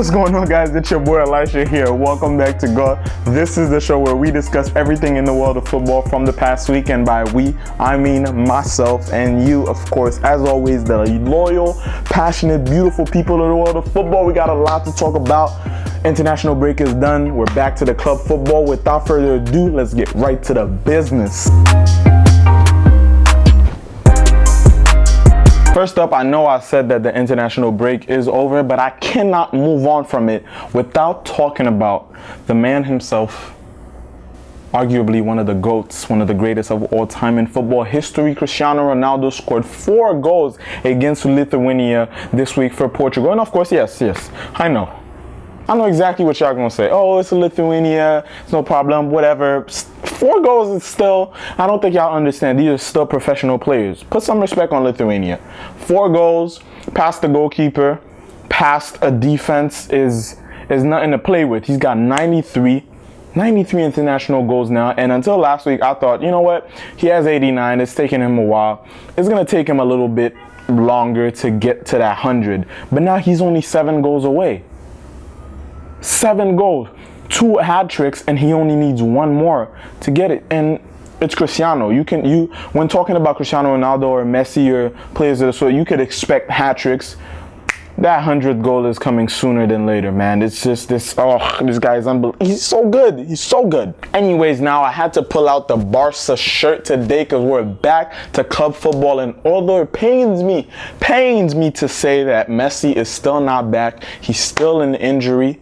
What's going on, guys? It's your boy Elisha here. Welcome back to God. This is the show where we discuss everything in the world of football from the past week, and by we, I mean myself and you, of course. As always, the loyal, passionate, beautiful people in the world of football. We got a lot to talk about. International break is done. We're back to the club football. Without further ado, let's get right to the business. First up, I know I said that the international break is over, but I cannot move on from it without talking about the man himself, arguably one of the GOATs, one of the greatest of all time in football history. Cristiano Ronaldo scored 4 goals against Lithuania this week for Portugal. And of course, yes, I know exactly what y'all gonna say. Oh, it's Lithuania, it's no problem, whatever. 4 goals is still, I don't think y'all understand, these are still professional players. Put some respect on Lithuania. 4 goals, past the goalkeeper, past a defense is nothing to play with. He's got 93 international goals now, and until last week, I thought, you know what, he has 89, it's taking him a while. It's gonna take him a little bit longer to get to that 100, but now he's only 7 goals away. 7 goals, 2 hat tricks, and he only needs 1 more to get it. And it's Cristiano. When talking about Cristiano Ronaldo or Messi or players of the sort, you could expect hat tricks. That 100th goal is coming sooner than later, man. It's just this guy is unbelievable. He's so good. He's so good. Anyways, now I had to pull out the Barca shirt today because we're back to club football. And although it pains me to say that Messi is still not back, he's still in injury.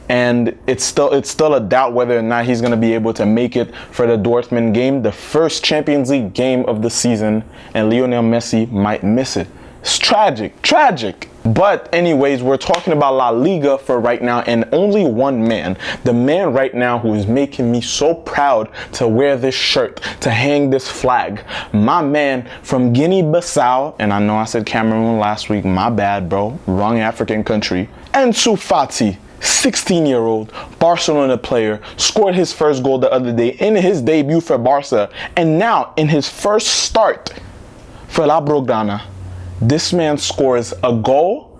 And it's still a doubt whether or not he's going to be able to make it for the Dortmund game, the first Champions League game of the season, and Lionel Messi might miss it. It's tragic. But anyways, we're talking about La Liga for right now, and only one man, the man right now who is making me so proud to wear this shirt, to hang this flag, my man from Guinea Bissau, and I know I said Cameroon last week, my bad, bro, wrong African country, Ansu Fati. 16-year-old Barcelona player, scored his first goal the other day in his debut for Barca, and now in his first start for La Blaugrana, this man scores a goal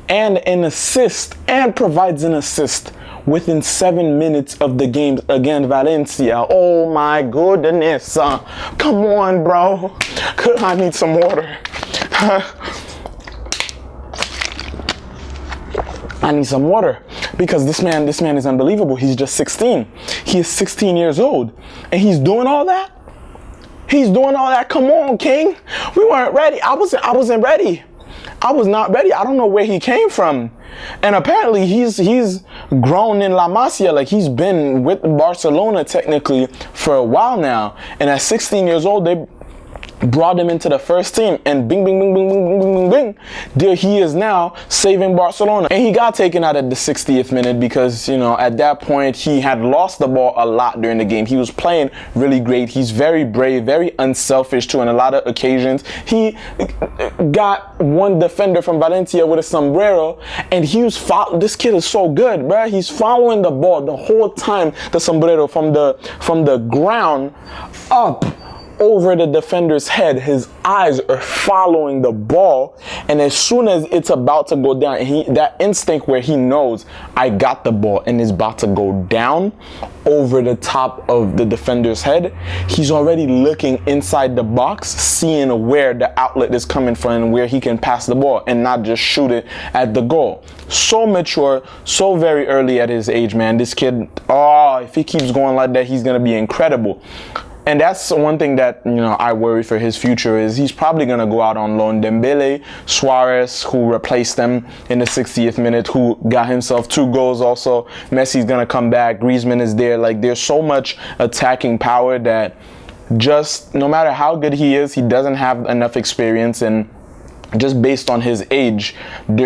and an assist and provides an assist within 7 minutes of the game against Valencia. Oh my goodness. Come on, bro. I need some water. I need some water because this man is unbelievable. He's just 16. He is 16 years old and he's doing all that. Come on, King. We weren't ready. I wasn't ready. I was not ready. I don't know where he came from. And apparently he's grown in La Masia. Like, he's been with Barcelona technically for a while now. And at 16 years old, they brought him into the first team, and bing, there he is now saving Barcelona. And he got taken out at the 60th minute because, you know, at that point he had lost the ball a lot during the game. He was playing really great. He's very brave, very unselfish too. On a lot of occasions, he got one defender from Valencia with a sombrero, and this kid is so good, bruh. He's following the ball the whole time, the sombrero from the ground up over the defender's head. His eyes are following the ball, and as soon as it's about to go down, that instinct where he knows I got the ball and it's about to go down over the top of the defender's head, he's already looking inside the box, seeing where the outlet is coming from and where he can pass the ball and not just shoot it at the goal. So mature, so very early at his age, man. This kid, if he keeps going like that, he's gonna be incredible. And that's one thing that, you know, I worry for his future is he's probably going to go out on loan. Dembele, Suarez, who replaced them in the 60th minute, who got himself 2 goals also. Messi's going to come back. Griezmann is there. Like, there's so much attacking power that just no matter how good he is, he doesn't have enough experience, and just based on his age,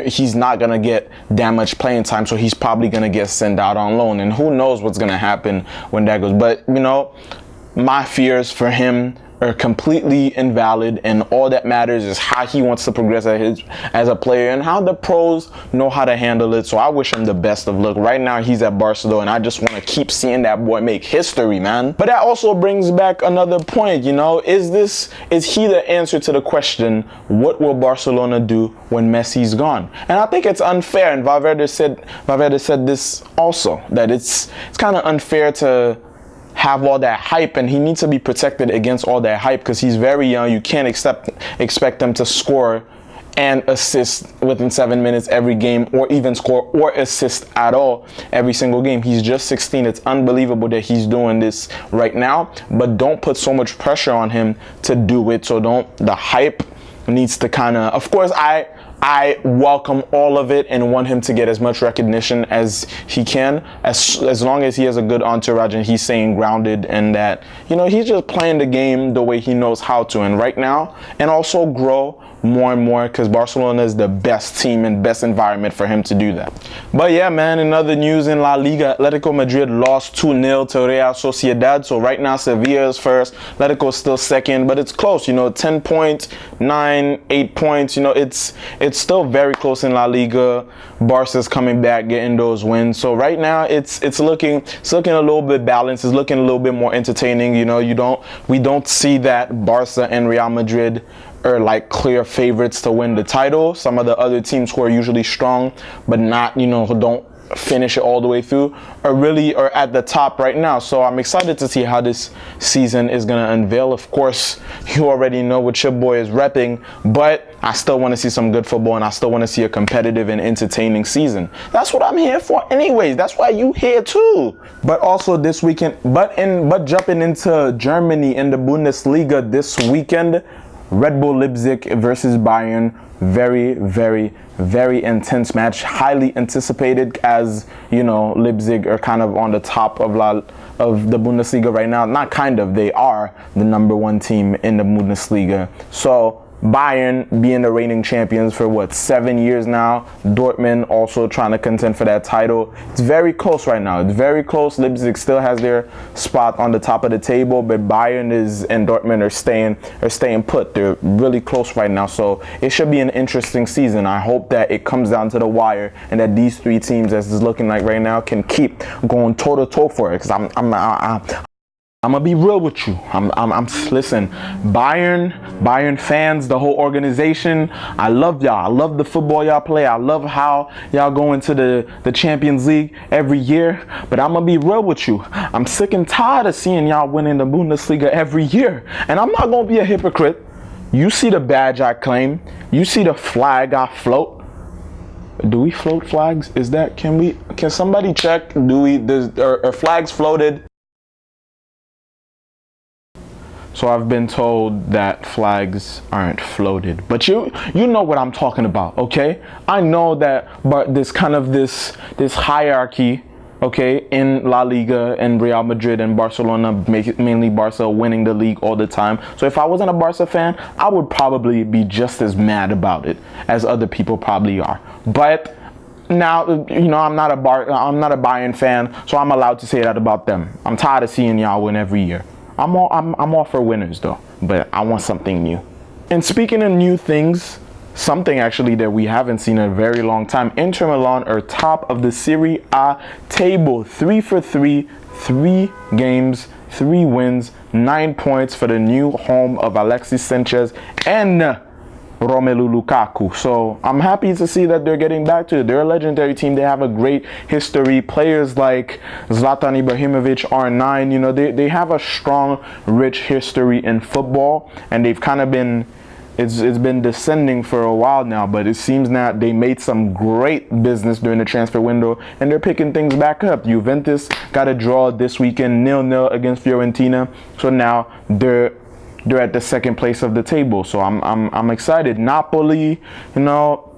he's not going to get that much playing time, so he's probably going to get sent out on loan. And who knows what's going to happen when that goes. But, you know, my fears for him are completely invalid, and all that matters is how he wants to progress as a player and how the pros know how to handle it. So I wish him the best of luck. Right now he's at Barcelona, and I just want to keep seeing that boy make history, man. But that also brings back another point, you know, is he the answer to the question, what will Barcelona do when Messi's gone? And I think it's unfair, and Valverde said this also, that it's kind of unfair to have all that hype, and he needs to be protected against all that hype because he's very young. You can't expect him to score and assist within 7 minutes every game, or even score or assist at all every single game. He's just 16. It's unbelievable that he's doing this right now, but don't put so much pressure on him to do it. So the hype needs to kind of course, I welcome all of it and want him to get as much recognition as he can, as long as he has a good entourage and he's staying grounded, and that, you know, he's just playing the game the way he knows how to, and right now, and also grow more and more, because Barcelona is the best team and best environment for him to do that. But yeah, man, in other news in La Liga, Atletico Madrid lost 2-0 to Real Sociedad. So right now Sevilla is first, Atletico is still second, but it's close, you know, 10 points, 8 points, you know, it's still very close in La Liga. Barca's coming back, getting those wins. So right now it's looking a little bit balanced. It's looking a little bit more entertaining. You know, we don't see that Barca and Real Madrid are like clear favorites to win the title. Some of the other teams who are usually strong but not, you know, who don't finish it all the way through are at the top right now. So I'm excited to see how this season is going to unveil. Of course, you already know what your boy is repping, but I still want to see some good football, and I still want to see a competitive and entertaining season. That's what I'm here for anyways. That's why you here too. But also this weekend, but jumping into Germany in the Bundesliga this weekend, Red Bull Leipzig versus Bayern. Very, very, very intense match. Highly anticipated, as you know, Leipzig are kind of on the top of the Bundesliga right now. Not kind of, they are the #1 team in the Bundesliga. So Bayern being the reigning champions for 7 years now. Dortmund also trying to contend for that title. It's very close right now. It's very close. Leipzig still has their spot on the top of the table, but Bayern and Dortmund are staying put. They're really close right now. So it should be an interesting season. I hope that it comes down to the wire, and that these three teams, as it's looking like right now, can keep going toe to toe for it. Because I'm gonna be real with you. Listen, Bayern fans, the whole organization, I love y'all. I love the football y'all play. I love how y'all go into the Champions League every year. But I'm gonna be real with you. I'm sick and tired of seeing y'all winning the Bundesliga every year. And I'm not gonna be a hypocrite. You see the badge I claim. You see the flag I float. Do we float flags? Can somebody check? Are flags floated? So I've been told that flags aren't floated, but you know what I'm talking about, okay? I know that, but this hierarchy, okay, in La Liga and Real Madrid and Barcelona, mainly Barca winning the league all the time. So if I wasn't a Barca fan, I would probably be just as mad about it as other people probably are. But now, you know, I'm not a Bayern fan, so I'm allowed to say that about them. I'm tired of seeing y'all win every year. I'm all for winners though, but I want something new. And speaking of new things, something actually that we haven't seen in a very long time, Inter Milan are top of the Serie A table, 3 for 3, 3 games, 3 wins, 9 points for the new home of Alexis Sanchez and Romelu Lukaku. So I'm happy to see that they're getting back to it. They're a legendary team. They have a great history. Players like Zlatan Ibrahimovic, R9, you know, they have a strong, rich history in football, and they've kind of been, it's been descending for a while now, but it seems that they made some great business during the transfer window, and they're picking things back up. Juventus got a draw this weekend, 0-0 against Fiorentina. So now they're at the second place of the table. So I'm excited. Napoli, you know,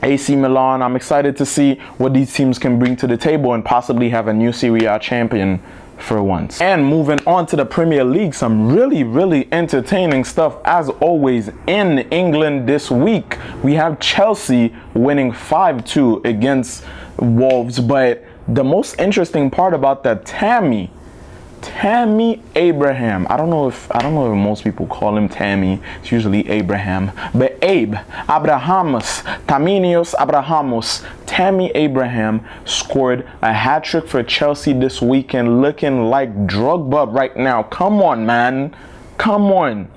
AC Milan, I'm excited to see what these teams can bring to the table and possibly have a new Serie A champion for once. And moving on to the Premier League, some really, really entertaining stuff as always in England this week. We have Chelsea winning 5-2 against Wolves, but the most interesting part about that, Tammy Tammy Abraham. I don't know if most people call him Tammy. It's usually Abraham. But Abrahamos, Taminios Abrahamos, Tammy Abraham scored a hat-trick for Chelsea this weekend, looking like Drogba right now. Come on, man. Come on.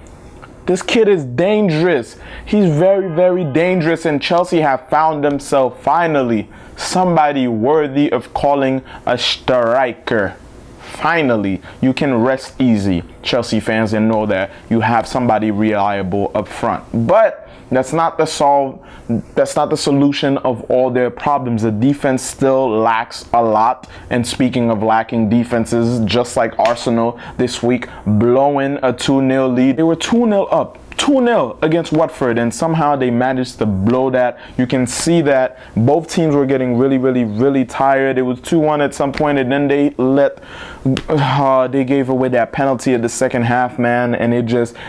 This kid is dangerous. He's very, very dangerous, and Chelsea have found themselves finally somebody worthy of calling a striker. Finally, you can rest easy, Chelsea fans, and know that you have somebody reliable up front. But that's not the solution of all their problems. The defense still lacks a lot. And speaking of lacking defenses, just like Arsenal this week, blowing a 2-0 lead. They were 2-0 up. 2-0 against Watford, and somehow they managed to blow that. You can see that both teams were getting really, really, really tired. It was 2-1 at some point, and then they gave away that penalty at the second half, man, and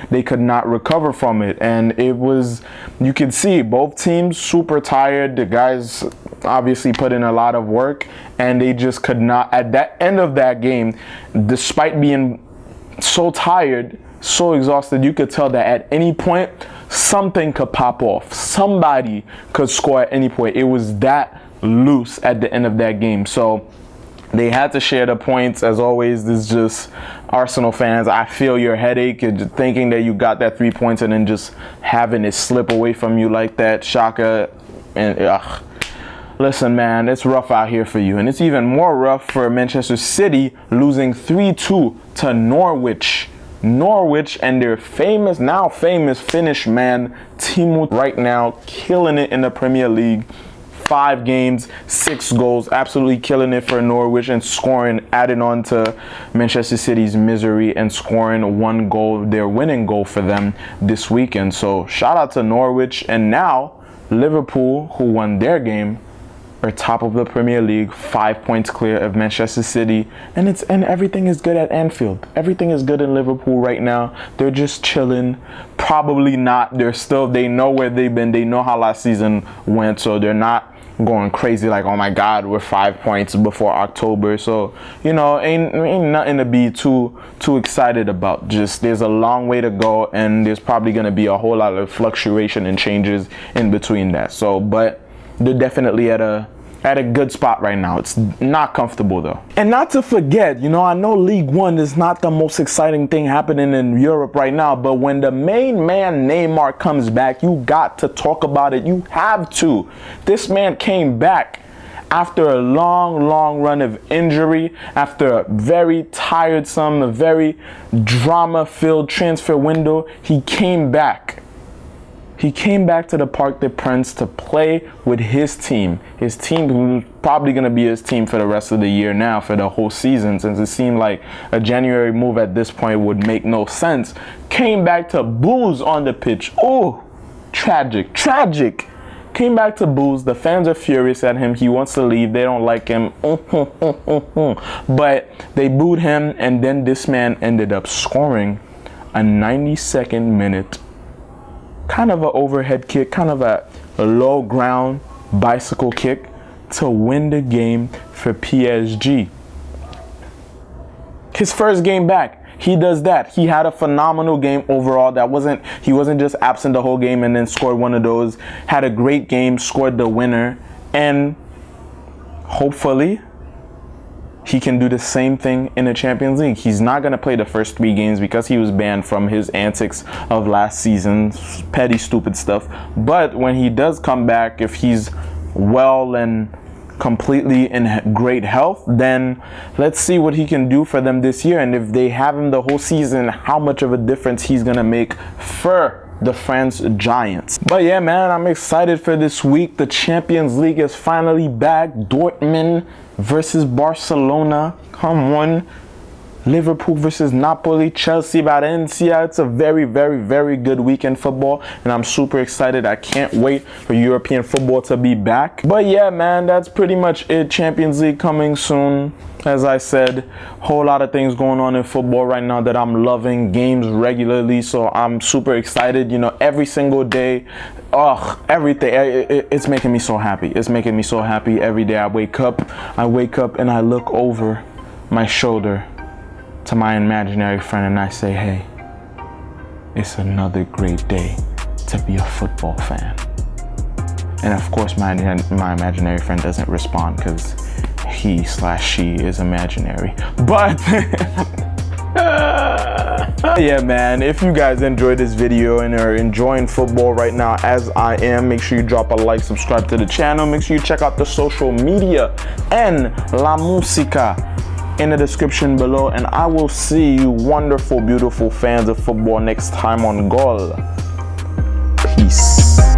they could not recover from it. And it was, you could see both teams super tired. The guys obviously put in a lot of work, and they just could not, at that end of that game, despite being so tired, so exhausted, you could tell that at any point something could pop off. Somebody could score at any point. It was that loose at the end of that game. So they had to share the points. As always, this is just Arsenal fans. I feel your headache and thinking that you got that 3 points and then just having it slip away from you like that. Shaka. And listen, man, it's rough out here for you. And it's even more rough for Manchester City losing 3-2 to Norwich and their now famous Finnish man Teemu right now killing it in the Premier League. 5 games, 6 goals, absolutely killing it for Norwich, and scoring, adding on to Manchester City's misery and scoring 1 goal, their winning goal for them this weekend. So shout out to Norwich. And now Liverpool, who won their game, are top of the Premier League, 5 points clear of Manchester City, and everything is good at Anfield. Everything is good in Liverpool right now. They're just chilling. Probably not. They know where they've been. They know how last season went, so they're not going crazy like, oh my God, we're 5 points before October. So, you know, ain't nothing to be too excited about. Just there's a long way to go, and there's probably gonna be a whole lot of fluctuation and changes in between that. So, but they're definitely at a good spot right now. It's not comfortable though. And not to forget, you know, I know League One is not the most exciting thing happening in Europe right now, but when the main man Neymar comes back, you got to talk about it. You have to. This man came back after a long run of injury, after a very tiresome, a very drama-filled transfer window. He came back. He came back to the Parc des Princes to play with his team. His team, who's probably going to be his team for the rest of the year now, for the whole season, since it seemed like a January move at this point would make no sense. Came back to booze on the pitch. Oh, tragic. Came back to booze. The fans are furious at him. He wants to leave. They don't like him. But they booed him, and then this man ended up scoring a 92nd minute kind of an overhead kick, kind of a low ground bicycle kick to win the game for PSG. His first game back, he does that. He had a phenomenal game overall. He wasn't just absent the whole game and then scored one of those. Had a great game, scored the winner, and hopefully he can do the same thing in the Champions League. He's not going to play the first 3 games because he was banned from his antics of last season. Petty, stupid stuff. But when he does come back, if he's well and completely in great health, then let's see what he can do for them this year. And if they have him the whole season, how much of a difference he's going to make for the France Giants. But yeah, man, I'm excited for this week. The Champions League is finally back. Dortmund versus Barcelona. Come on. Liverpool versus Napoli, Chelsea, Valencia. It's a very, very, very good weekend football, and I'm super excited. I can't wait for European football to be back. But yeah, man, that's pretty much it. Champions League coming soon. As I said, whole lot of things going on in football right now that I'm loving. Games regularly, so I'm super excited. You know, every single day, everything. It's making me so happy. It's making me so happy every day. I wake up and I look over my shoulder, to my imaginary friend and I say, hey, it's another great day to be a football fan. And of course, my imaginary friend doesn't respond because he/she is imaginary. But yeah, man, if you guys enjoyed this video and are enjoying football right now as I am, make sure you drop a like, subscribe to the channel, make sure you check out the social media and La Musica in the description below, and I will see you wonderful, beautiful fans of football next time on Goal. Peace.